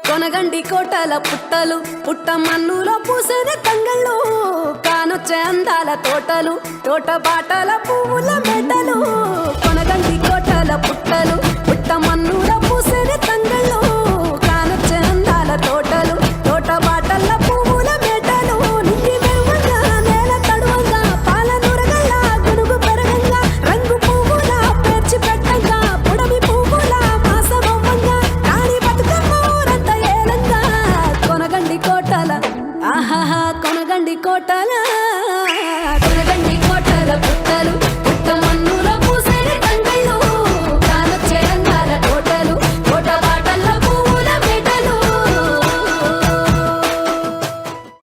కొనగండి కోటల పుట్టలు పుట్ట మన్నులో పూసిన తంగళ్ళు కానొచ్చే అందాల తోటలు తోట బాటల పువ్వుల మెటలు కొనగండి కోటల పుట్టలు పుట్ట మన్నులో పూసిన తంగళ్ళు కానొచ్చే అందాల తోటలు తోట బాటల పువ్వుల మెటలు నింగి మెరువంగా నేల తడువంగా పాల నురగల్లా గునుగు పెరగంగా రంగు పువ్వుల పేర్చి పెట్టంగా పుడమి పువ్వుల మాసమవ్వంగా రాణి బతుకమ్మ ఊరంతా ఏలంగా కొనగండి కోటల ఆహాహా కొనగండి కోటల